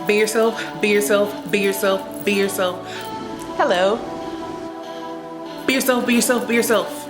Be yourself, be yourself, be yourself, be yourself. Hello. Be yourself, be yourself, be yourself.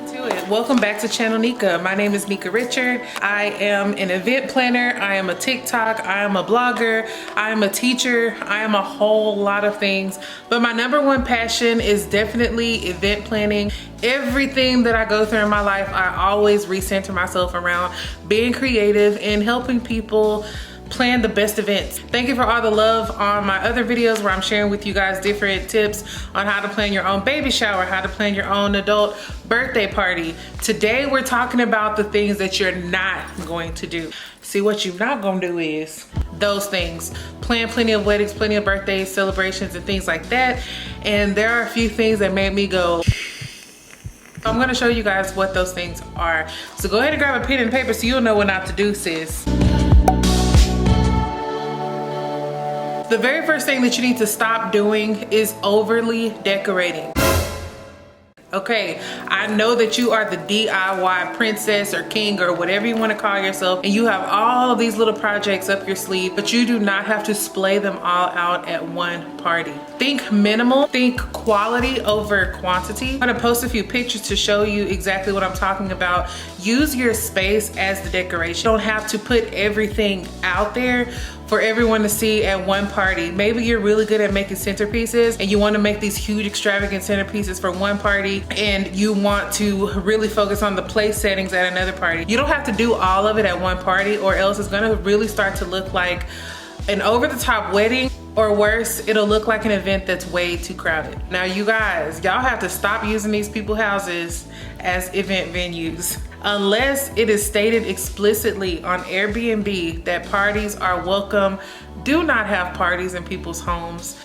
Welcome back to Channel Nika. My name is Nika Richard. I am an event planner. I am a TikTok. I am a blogger. I am a teacher. I am a whole lot of things. But my number one passion is definitely event planning. Everything that I go through in my life, I always recenter myself around being creative and helping people plan the best events. Thank you for all the love on my other videos where I'm sharing with you guys different tips on how to plan your own baby shower, how to plan your own adult birthday party. Today we're talking about the things that you're not going to do. See, what you're not gonna do is those things. Plan plenty of weddings, plenty of birthdays, celebrations, and things like that. And there are a few things that made me go, I'm gonna show you guys what those things are. So go ahead and grab a pen and paper so you'll know what not to do, sis. The very first thing that you need to stop doing is overly decorating. Okay, I know that you are the DIY princess or king or whatever you want to call yourself, and you have all of these little projects up your sleeve, but you do not have to splay them all out at one party. Think minimal, think quality over quantity. I'm gonna post a few pictures to show you exactly what I'm talking about. Use your space as the decoration. You don't have to put everything out there for everyone to see at one party. Maybe you're really good at making centerpieces and you want to make these huge extravagant centerpieces for one party, and you want to really focus on the place settings at another party. You don't have to do all of it at one party, or else it's gonna really start to look like an over-the-top wedding, or worse, it'll look like an event that's way too crowded. Now you guys, y'all have to stop using these people's houses as event venues. Unless it is stated explicitly on Airbnb that parties are welcome, do not have parties in people's homes.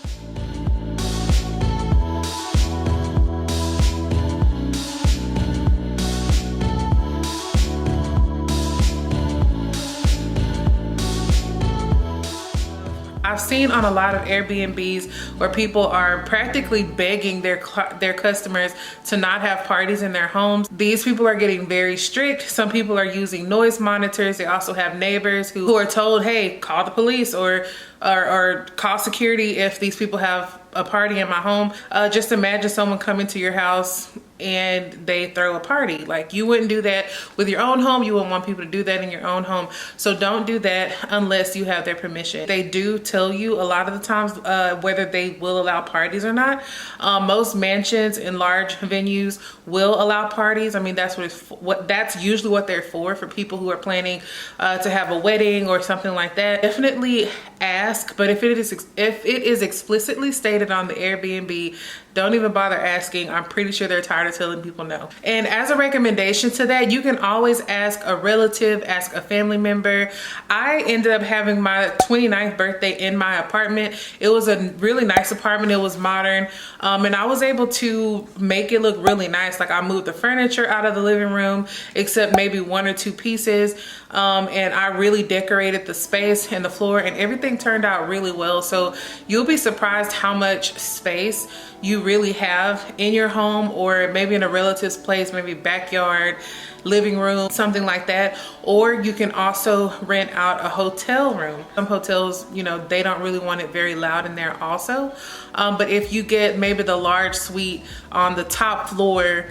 I've seen on a lot of Airbnbs where people are practically begging their customers to not have parties in their homes. These people are getting very strict. Some people are using noise monitors. They also have neighbors who are told, hey, call the police or call security if these people have a party in my home. Just imagine someone coming to your house and they throw a party. Like, you wouldn't do that with your own home. You wouldn't want people to do that in your own home. So don't do that unless you have their permission. They do tell you a lot of the times whether they will allow parties or not. Most mansions and large venues will allow parties. I mean, that's that's usually what they're for people who are planning to have a wedding or something like that. Definitely ask, but if it is explicitly stated on the Airbnb, don't even bother asking. I'm pretty sure they're tired of telling people no. And as a recommendation to that, you can always ask a relative, ask a family member. I ended up having my 29th birthday in my apartment. It was a really nice apartment. It was modern. And I was able to make it look really nice. Like, I moved the furniture out of the living room, except maybe one or two pieces. And I really decorated the space and the floor, and everything turned out really well. So you'll be surprised how much space you really have in your home, or maybe in a relative's place, maybe backyard, living room, something like that. Or you can also rent out a hotel room. Some hotels, you know, they don't really want it very loud in there also. But if you get maybe the large suite on the top floor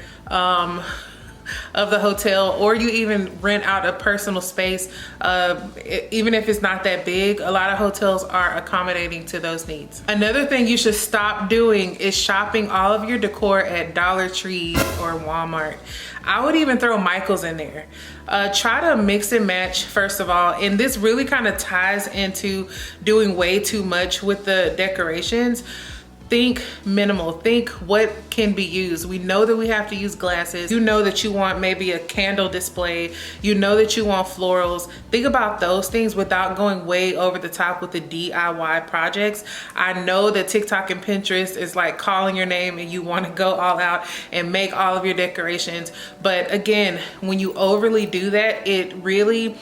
of the hotel, or you even rent out a personal space, even if it's not that big, a lot of hotels are accommodating to those needs. Another thing you should stop doing is shopping all of your decor at Dollar Tree or Walmart. I would even throw Michael's in there. Try to mix and match, first of all, and this really kind of ties into doing way too much with the decorations. Think minimal, think what can be used. We know that we have to use glasses. You know that you want maybe a candle display. You know that you want florals. Think about those things without going way over the top with the DIY projects. I know that TikTok and Pinterest is like calling your name and you want to go all out and make all of your decorations. But again, when you overly do that, it really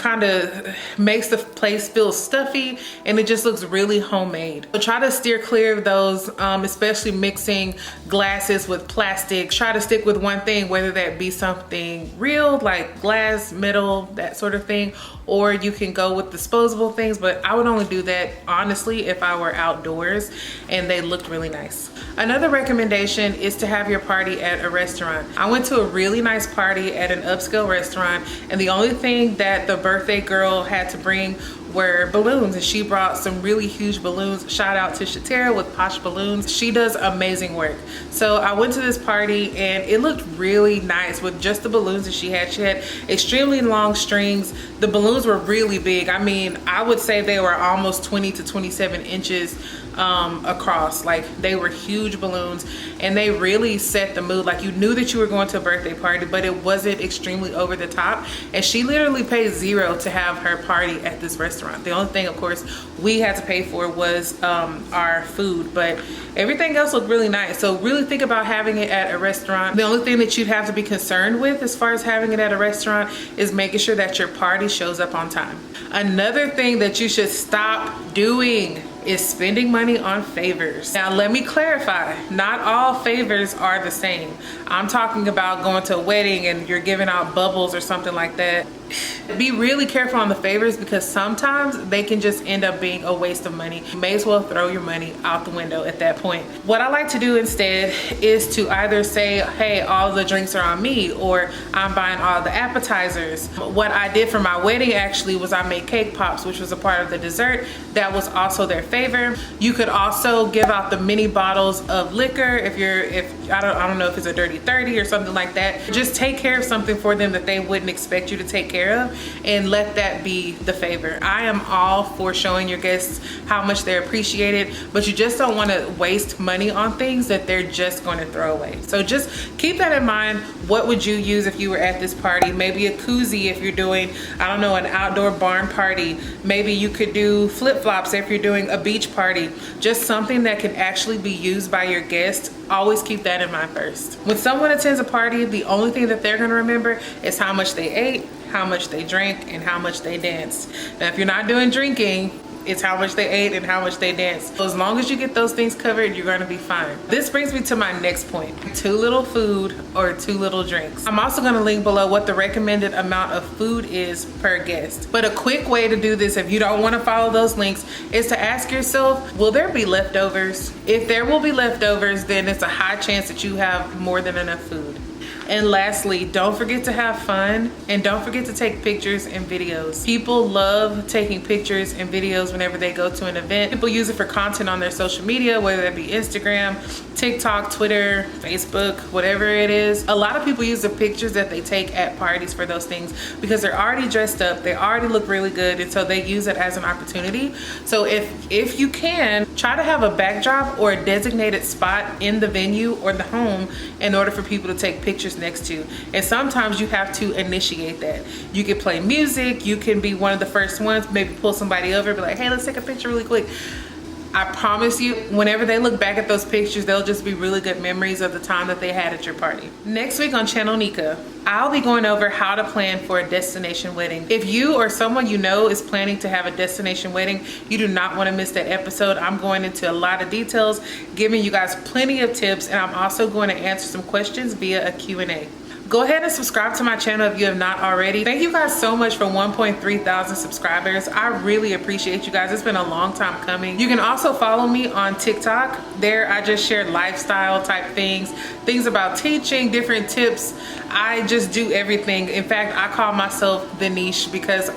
kind of makes the place feel stuffy, and it just looks really homemade. So try to steer clear of those, especially mixing glasses with plastic. Try to stick with one thing, whether that be something real like glass, metal, that sort of thing, or you can go with disposable things, but I would only do that honestly if I were outdoors and they looked really nice. Another recommendation is to have your party at a restaurant. I went to a really nice party at an upscale restaurant, and the only thing that the birthday girl had to bring were balloons, and she brought some really huge balloons. Shout out to Shatera with Posh Balloons. She does amazing work. So I went to this party and it looked really nice with just the balloons that she had. She had extremely long strings. The balloons were really big. I mean, I would say they were almost 20 to 27 inches across. Like, they were huge balloons, and they really set the mood. Like, you knew that you were going to a birthday party, but it wasn't extremely over the top. And she literally paid $0 to have her party at this restaurant. The only thing, of course, we had to pay for was our food, but everything else looked really nice. So really think about having it at a restaurant. The only thing that you'd have to be concerned with as far as having it at a restaurant is making sure that your party shows up on time. Another thing that you should stop doing is spending money on favors. Now let me clarify, not all favors are the same. I'm talking about going to a wedding and you're giving out bubbles or something like that. Be really careful on the favors, because sometimes they can just end up being a waste of money. You may as well throw your money out the window at that point. What I like to do instead is to either say, hey, all the drinks are on me, or I'm buying all the appetizers. What I did for my wedding actually was I made cake pops, which was a part of the dessert. That was also their favor. You could also give out the mini bottles of liquor if I don't know if it's a Dirty 30 or something like that. Just take care of something for them that they wouldn't expect you to take care of, and let that be the favor. I am all for showing your guests how much they're appreciated, but you just don't want to waste money on things that they're just going to throw away. So just keep that in mind. What would you use if you were at this party? Maybe a koozie if you're doing, I don't know, an outdoor barn party. Maybe you could do flip-flops if you're doing a beach party. Just something that can actually be used by your guests. Always keep that in mind first. When someone attends a party, the only thing that they're going to remember is how much they ate, how much they drank, and how much they danced. Now, if you're not doing drinking, it's how much they ate and how much they danced. So as long as you get those things covered, you're gonna be fine. This brings me to my next point: too little food or too little drinks. I'm also gonna link below what the recommended amount of food is per guest. But a quick way to do this, if you don't wanna follow those links, is to ask yourself, will there be leftovers? If there will be leftovers, then it's a high chance that you have more than enough food. And lastly, don't forget to have fun, and don't forget to take pictures and videos. People love taking pictures and videos whenever they go to an event. People use it for content on their social media, whether that be Instagram, TikTok, Twitter, Facebook, whatever it is. A lot of people use the pictures that they take at parties for those things because they're already dressed up, they already look really good, and so they use it as an opportunity. So if you can, try to have a backdrop or a designated spot in the venue or the home in order for people to take pictures next to. And sometimes you have to initiate that. You can play music, you can be one of the first ones, maybe pull somebody over, be like, hey, let's take a picture really quick. I promise you, whenever they look back at those pictures, they'll just be really good memories of the time that they had at your party. Next week on Channel Nika, I'll be going over how to plan for a destination wedding. If you or someone you know is planning to have a destination wedding, you do not want to miss that episode. I'm going into a lot of details, giving you guys plenty of tips, and I'm also going to answer some questions via a Q&A. Go ahead and subscribe to my channel if you have not already. Thank you guys so much for 1.3 thousand subscribers. I really appreciate you guys. It's been a long time coming. You can also follow me on TikTok. There I just share lifestyle type things about teaching, different tips. I just do everything. In fact, I call myself the niche because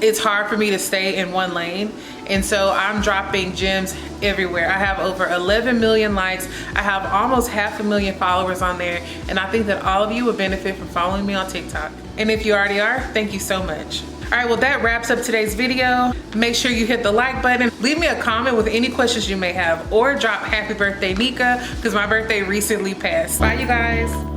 it's hard for me to stay in one lane. And so I'm dropping gems everywhere. I have over 11 million likes. I have almost 500,000 followers on there. And I think that all of you would benefit from following me on TikTok. And if you already are, thank you so much. All right, well, that wraps up today's video. Make sure you hit the like button. Leave me a comment with any questions you may have, or drop happy birthday, Nika, because my birthday recently passed. Bye, you guys.